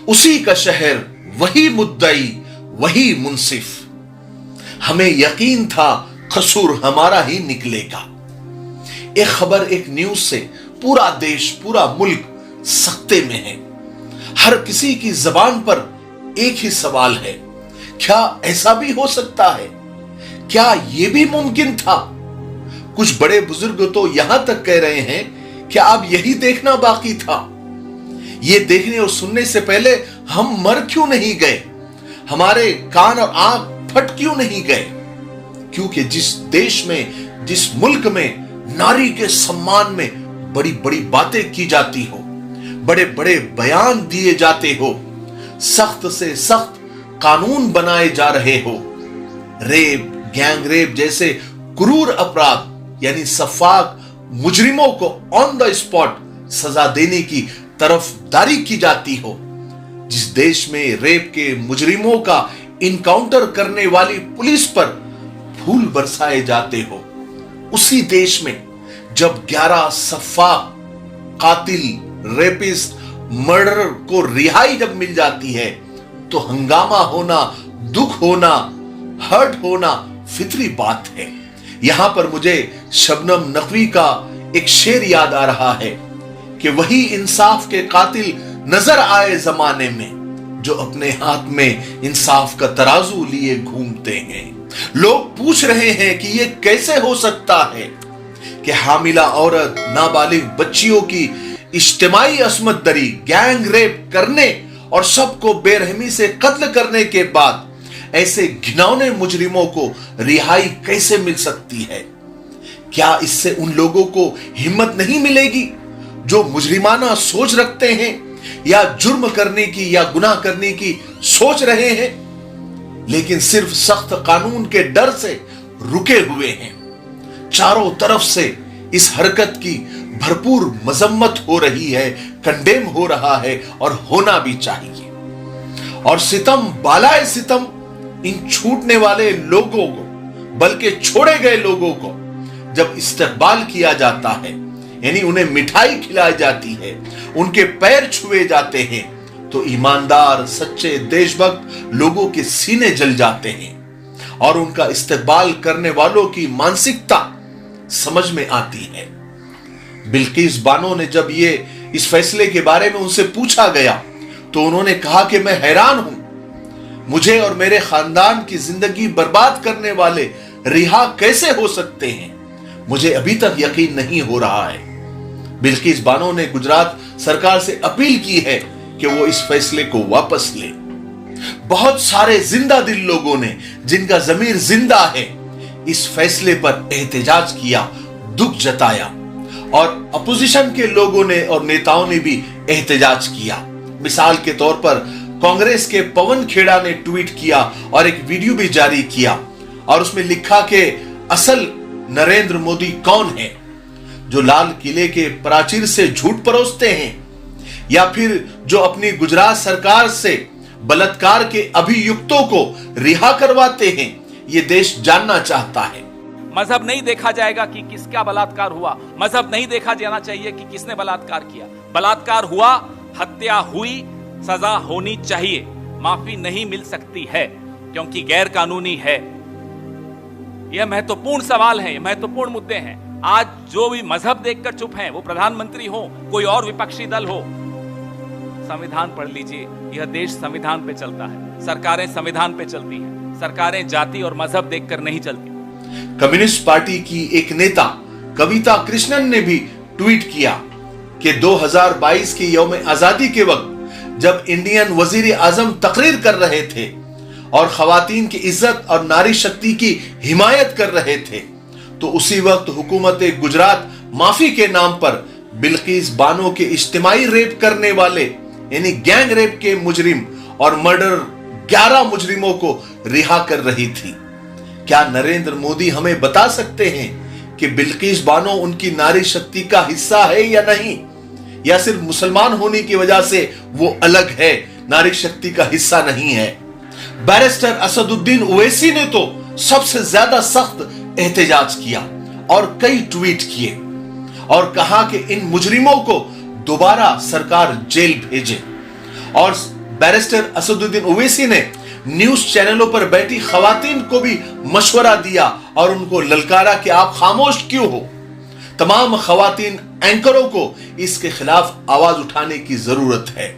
उसी का शहर, वही मुद्दई, वही मुंसिफ। हमें यकीन था कसूर हमारा ही निकलेगा। एक खबर, एक न्यूज से पूरा देश, पूरा मुल्क सख्ते में है। हर किसी की जबान पर एक ही सवाल है, क्या ऐसा भी हो सकता है? क्या यह भी मुमकिन था? कुछ बड़े बुजुर्ग तो यहां तक कह रहे हैं कि अब यही देखना बाकी था। यह देखने और सुनने से पहले हम मर क्यों नहीं गए? हमारे कान और आंख फट क्यों नहीं गए? क्योंकि जिस देश में, जिस मुल्क में नारी के सम्मान में बड़ी बड़ी बातें की जाती हो, बड़े बड़े बयान दिए जाते हो, सख्त से सख्त कानून बनाए जा रहे हो, रेप, गैंग रेप जैसे क्रूर अपराध यानी सफाक मुजरिमों को ऑन द स्पॉट सजा देने की तरफदारी की जाती हो, जिस देश में रेप के मुजरिमों का इनकाउंटर करने वाली पुलिस पर फूल बरसाए जाते हो, उसी देश में जब 11 सफाक कातिल, रेपिस्ट, मर्डर को रिहाई जब मिल जाती है तो हंगामा होना, दुख होना, हर्ट होना फितरी बात है। यहां पर मुझे शबनम नकवी का एक शेर याद आ रहा है कि वही इंसाफ के कातिल नजर आए जमाने में जो अपने हाथ में इंसाफ का तराजू लिए घूमते हैं। लोग पूछ रहे हैं कि यह कैसे हो सकता है कि हामिला औरत, नाबालिग बच्चियों की इज्तिमाई असमत दरी, गैंग रेप करने और सबको बेरहमी से कत्ल करने के बाद ऐसे घिनौने मुजरिमों को रिहाई कैसे मिल सकती है? क्या इससे उन लोगों को हिम्मत नहीं मिलेगी जो मुजरिमाना सोच रखते हैं या जुर्म करने की या गुनाह करने की सोच रहे हैं, लेकिन सिर्फ सख्त कानून के डर से रुके हुए हैं? चारों तरफ से इस हरकत की भरपूर मजम्मत हो रही है, कंडेम हो रहा है और होना भी चाहिए। और सितम बालाए सितम इन छूटने वाले लोगों को, बल्कि छोड़े गए लोगों को जब इस्तकबाल किया जाता है, यानी उन्हें मिठाई खिलाई जाती है, उनके पैर छुए जाते हैं, तो ईमानदार, सच्चे, देशभक्त लोगों के सीने जल जाते हैं और उनका इस्तकबाल करने वालों की मानसिकता समझ में आती है। बिल्किस बानो ने जब इस फैसले के बारे में उनसे पूछा गया तो उन्होंने कहा कि मैं हैरान हूं, मुझे और मेरे खानदान की जिंदगी बर्बाद करने वाले रिहा कैसे हो सकते हैं? मुझे अभी तक यकीन नहीं हो रहा है। बिल्किस बानो ने गुजरात सरकार से अपील की है कि वो इस फैसले को वापस ले। बहुत सारे जिंदा दिल लोगों ने, जिनका जमीर जिंदा है, इस फैसले पर एहतजाज किया, दुख जताया और अपोजिशन के लोगों ने और नेताओं ने भी एहतजाज किया। मिसाल के तौर पर कांग्रेस के पवन खेड़ा ने ट्वीट किया और एक वीडियो भी जारी किया और उसमें लिखा कि असल नरेंद्र मोदी कौन है, जो लाल किले के प्राचीर से झूठ परोसते हैं या फिर जो अपनी गुजरात सरकार से बलात्कार के अभियुक्तों को रिहा करवाते हैं? ये देश जानना चाहता है। मजहब नहीं देखा जाएगा कि किसका बलात्कार हुआ, मजहब नहीं देखा जाना चाहिए कि किसने बलात्कार किया। बलात्कार हुआ, हत्या हुई, सजा होनी चाहिए, माफी नहीं मिल सकती है क्योंकि गैर कानूनी है। यह महत्वपूर्ण सवाल है, महत्वपूर्ण मुद्दे हैं। आज जो भी मजहब देखकर चुप हैं, वो प्रधानमंत्री हो, कोई और विपक्षी दल हो, संविधान पढ़ लीजिए। यह देश संविधान पे चलता है, सरकारें संविधान पे चलती हैं, सरकारें जाति और मजहब देखकर नहीं चलती। कम्युनिस्ट पार्टी की एक नेता कविता कृष्णन ने भी ट्वीट किया कि 2022 के यौम आजादी के वक्त जब इंडियन वजीर आजम तकरीर कर रहे थे और खवातीन की इज्जत और नारी शक्ति की हिमायत कर रहे थे, तो उसी वक्त हुकूमत गुजरात माफी के नाम पर बिल्किस बानो के इज्तिमाई रेप करने वाले यानी गैंग रेप के मुजरिम और मर्डर 11 मुजरिमों को रिहा कर रही थी। क्या नरेंद्र मोदी हमें बता सकते हैं कि बिल्किस बानो उनकी नारी शक्ति का हिस्सा है या नहीं, या सिर्फ मुसलमान होने की वजह से वो अलग है, नारी शक्ति का हिस्सा नहीं है? बैरिस्टर असदुद्दीन ओवैसी ने तो सबसे ज्यादा सख्त एहतजाज किया और कई ट्वीट किए और कहा कि इन मुजरिमों को दोबारा सरकार जेल भेजे और बैरिस्टर असदुद्दीन ओवैसी ने न्यूज चैनलों पर बैठी खवातीन को भी मशवरा दिया और उनको ललकारा कि आप खामोश क्यों हो। तमाम खवातीन एंकरों को इसके खिलाफ आवाज उठाने की जरूरत है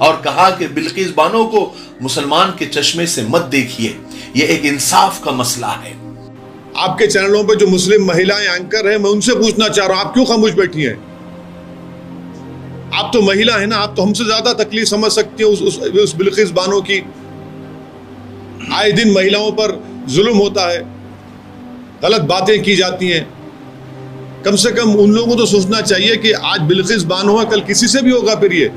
और कहा कि बिल्किस बानो को मुसलमान के चश्मे से मत देखिए, यह एक इंसाफ का मसला है। आपके चैनलों पे जो मुस्लिम महिलाएं एंकर हैं, मैं उनसे पूछना चाह रहा हूं, आप क्यों खामोश बैठी हैं? आप तो महिला है ना, आप तो हमसे ज्यादा तकलीफ समझ सकती हैं उस बिल्किस बानो की। आए दिन महिलाओं पर जुल्म होता है, गलत बातें की जाती हैं। कम से कम उन लोगों को तो सोचना चाहिए कि आज बिल्किस बानो है, कल किसी से भी होगा। फिर ये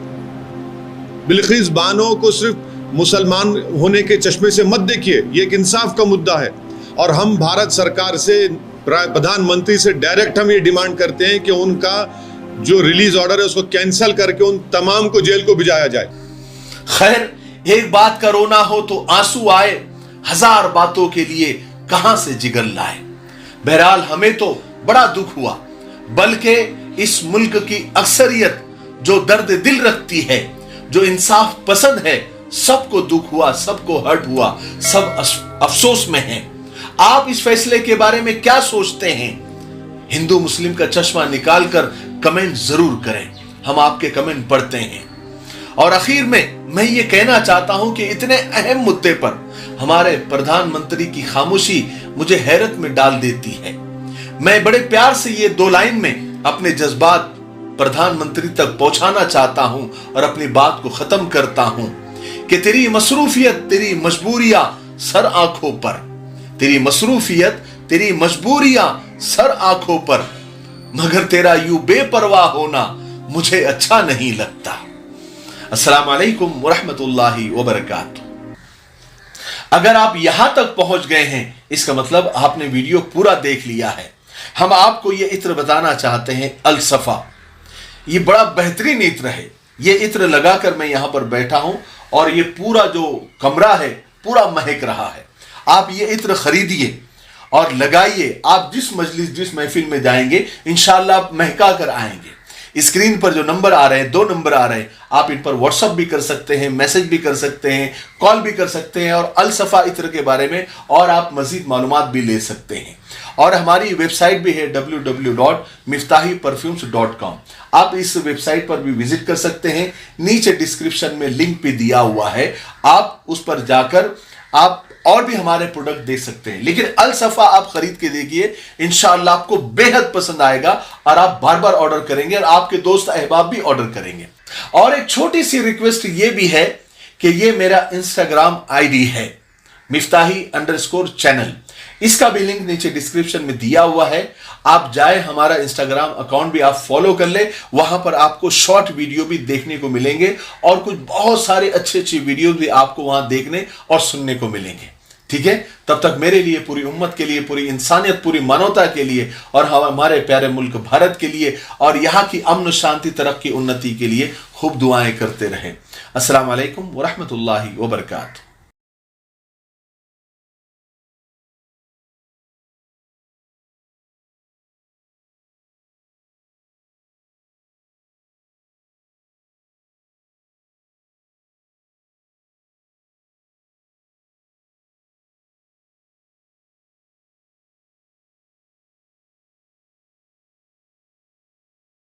बिल्किस बानो को सिर्फ मुसलमान होने के चश्मे से मत देखिए, ये एक इंसाफ का मुद्दा है। और हम भारत सरकार से, प्रधानमंत्री से डायरेक्ट हम ये डिमांड करते हैं कि उनका जो रिलीज ऑर्डर है उसको कैंसिल करके उन तमाम को जेल को भिजाया जाए। खैर, एक बात का रोना हो तो आंसू आए, हजार बातों के लिए कहां से जिगर लाए। बहरहाल हमें तो बड़ा दुख हुआ, बल्कि इस मुल्क की अक्सरियत जो दर्द दिल रखती है, जो इंसाफ पसंद है, सबको दुख हुआ, सबको हर्ट हुआ, सब अफसोस में हैं। आप इस फैसले के बारे में क्या सोचते हैं? हिंदू मुस्लिम का चश्मा निकालकर कमेंट जरूर करें, हम आपके कमेंट पढ़ते हैं। और आखिर में मैं ये कहना चाहता हूं कि इतने अहम मुद्दे पर हमारे प्रधानमंत्री की खामोशी मुझे हैरत में डाल देती है। मैं बड़े प्यार से ये 2 लाइन में अपने जज्बात प्रधानमंत्री तक पहुंचाना चाहता हूं और अपनी बात को खत्म करता हूं कि तेरी मसरूफियत, तेरी मजबूरियां सर आंखों पर, तेरी मसरूफियत, तेरी मजबूरियां सर आंखों पर, मगर तेरा यूं बेपरवाह होना मुझे अच्छा नहीं लगता। अस्सलाम वालेकुम वरहमतुल्लाहि वबरकातुहू। अगर आप यहां तक पहुंच गए हैं, इसका मतलब आपने वीडियो पूरा देख लिया है। हम आपको यह इत्र बताना चाहते हैं, अल सफा। ये बड़ा बेहतरीन इत्र है। ये इत्र लगाकर मैं यहां पर बैठा हूं और ये पूरा जो कमरा है पूरा महक रहा है। आप ये इत्र खरीदिए और लगाइए। आप जिस मजलिस, जिस महफिल में जाएंगे, इंशाअल्लाह आप महका कर आएंगे। स्क्रीन पर जो नंबर आ रहे हैं, 2 नंबर आ रहे हैं, आप इन पर व्हाट्सअप भी कर सकते हैं, मैसेज भी कर सकते हैं, कॉल भी कर सकते हैं और अल सफा इत्र के बारे में और आप मजीद मालूमात भी ले सकते हैं। और हमारी वेबसाइट भी है www.miftahiperfumes.com। आप इस वेबसाइट पर भी विजिट कर सकते हैं। नीचे डिस्क्रिप्शन में लिंक भी दिया हुआ है, आप उस पर जाकर आप और भी हमारे प्रोडक्ट देख सकते हैं। लेकिन अल सफा आप खरीद के देखिए, इंशाअल्लाह आपको बेहद पसंद आएगा और आप बार बार ऑर्डर करेंगे और आपके दोस्त अहबाब भी ऑर्डर करेंगे। और एक छोटी सी रिक्वेस्ट ये भी है कि ये मेरा इंस्टाग्राम आईडी है, मिफ्ताही_चैनल। इसका भी लिंक नीचे डिस्क्रिप्शन में दिया हुआ है। आप जाए, हमारा इंस्टाग्राम अकाउंट भी आप फॉलो कर ले। वहां पर आपको शॉर्ट वीडियो भी देखने को मिलेंगे और कुछ बहुत सारे अच्छे अच्छे वीडियो भी आपको वहां देखने और सुनने को मिलेंगे। ठीक है, तब तक मेरे लिए, पूरी उम्मत के लिए, पूरी इंसानियत, पूरी मानवता के लिए और हमारे प्यारे मुल्क भारत के लिए और यहाँ की अमन शांति, तरक्की, उन्नति के लिए खूब दुआएं करते रहें। अस्सलाम वालेकुम वरहमतुल्लाहि वबरकातुहू।